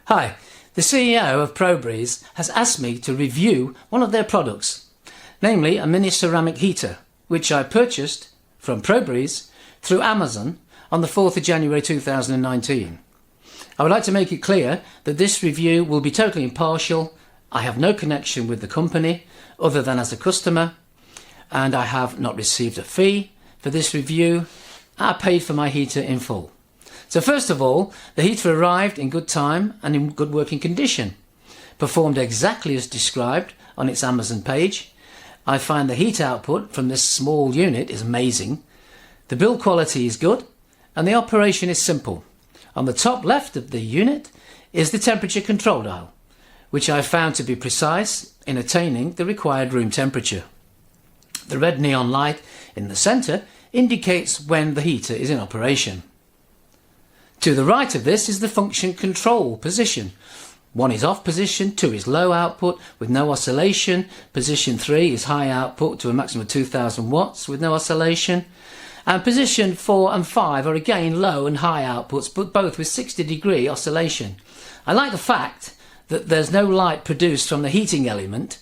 Hi, the CEO of ProBreeze has asked me to review one of their products, namely a mini ceramic heater, which I purchased from ProBreeze through Amazon on the 4th of January 2019. I would like to make it clear that this review will be totally impartial. I have no connection with the company other than as a customer, and I have not received a fee for this review. I paid for my heater in full. So first of all, the heater arrived in good time and in good working condition. Performed exactly as described on its Amazon page. I find the heat output from this small unit is amazing. The build quality is good and the operation is simple. On the top left of the unit is the temperature control dial, which I found to be precise in attaining the required room temperature. The red neon light in the centre indicates when the heater is in operation. To the right of this is the function control position. 1 is off position, 2 is low output with no oscillation, position 3 is high output to a maximum of 2000 watts with no oscillation, and position 4 and 5 are again low and high outputs, but both with 60-degree oscillation. I like the fact that there's no light produced from the heating element.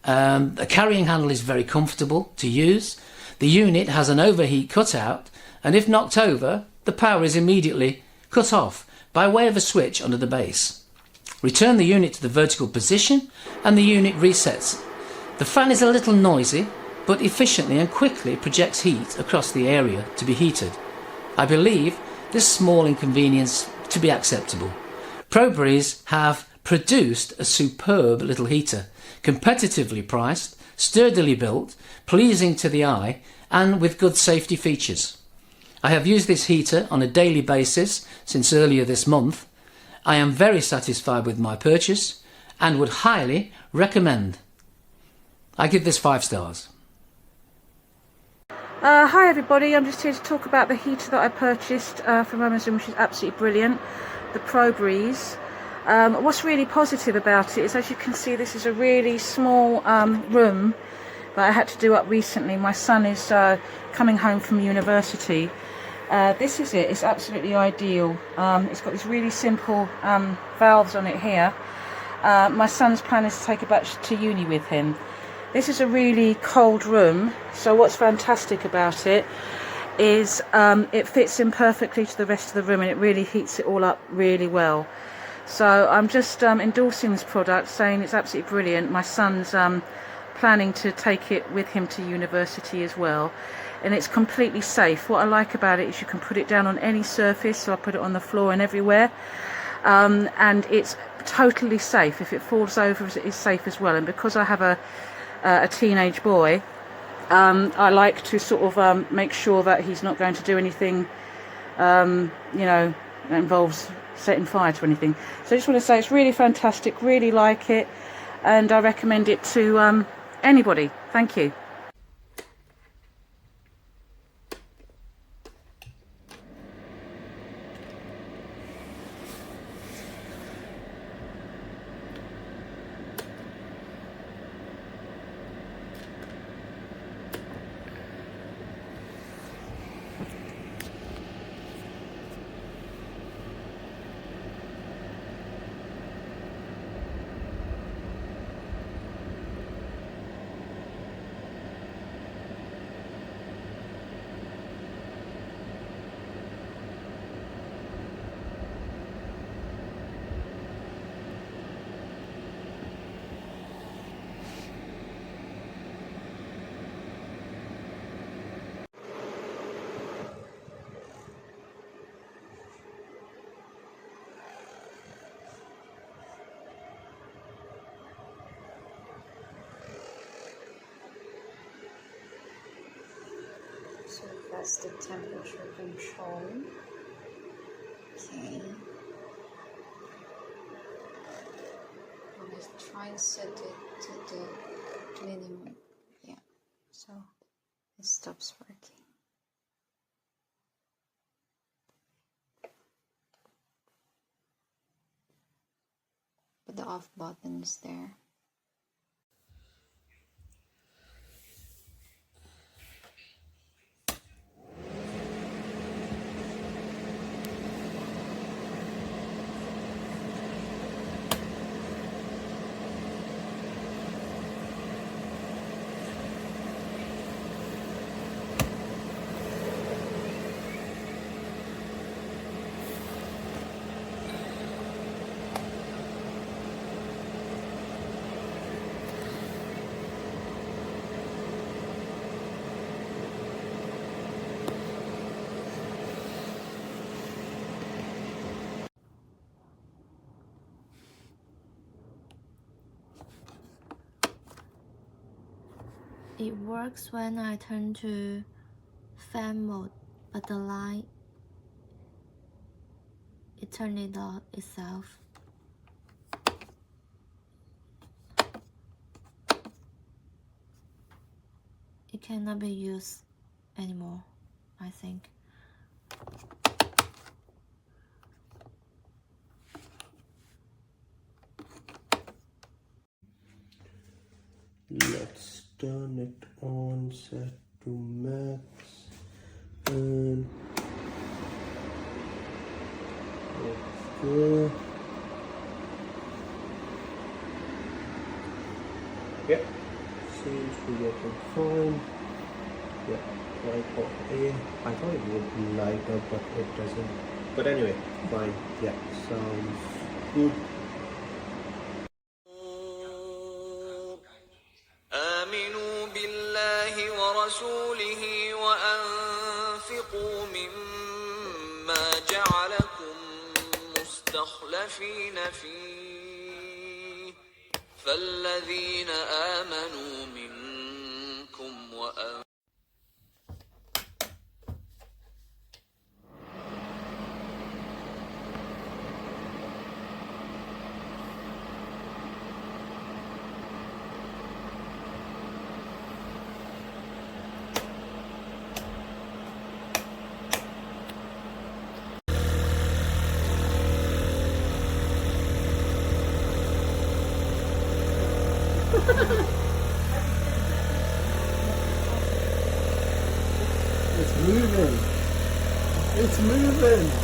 The carrying handle is very comfortable to use. The unit has an overheat cutout, and if knocked over, the power is immediately cut off by way of a switch under the base. Return the unit to the vertical position and the unit resets. The fan is a little noisy, but efficiently and quickly projects heat across the area to be heated. I believe this small inconvenience to be acceptable. ProBreeze have produced a superb little heater, competitively priced, sturdily built, pleasing to the eye, and with good safety features. I have used this heater on a daily basis since earlier this month. I am very satisfied with my purchase and would highly recommend. I give this 5 stars. Hi everybody, I'm just here to talk about the heater that I purchased from Amazon, which is absolutely brilliant, the ProBreeze. What's really positive about it is, as you can see, this is a really small room that I had to do up recently. My son is coming home from university. This is it, it's absolutely ideal. It's got these really simple valves on it here. My son's plan is to take it back to uni with him. This is a really cold room, so what's fantastic about it is it fits in perfectly to the rest of the room and it really heats it all up really well. So I'm just endorsing this product, saying it's absolutely brilliant. My son's planning to take it with him to university as well, and it's completely safe. What I like about it is you can put it down on any surface, so I put it on the floor and everywhere, and it's totally safe. If it falls over, it's safe as well. And because I have a teenage boy, I like to sort of make sure that he's not going to do anything that involves setting fire to anything. So I just want to say it's really fantastic, really like it, and I recommend it to anybody. Thank you. So that's the temperature control. Okay. I'm just trying to set it to the minimum. Yeah. So it stops working. But the off button is there. It works when I turn to fan mode, but the light, it turned it off itself. It cannot be used anymore, I think. Let's turn it on, set to max, and okay. Yeah, seems to be working fine. Yeah, tripod A. I thought it would light up, but it doesn't. But anyway, fine. Yeah, sounds good. آمنوا بالله ورسوله وأنفقوا مما جعلكم مستخلفين فيه فالذين آمنوا منكم وأنفقوا It's moving. It's moving.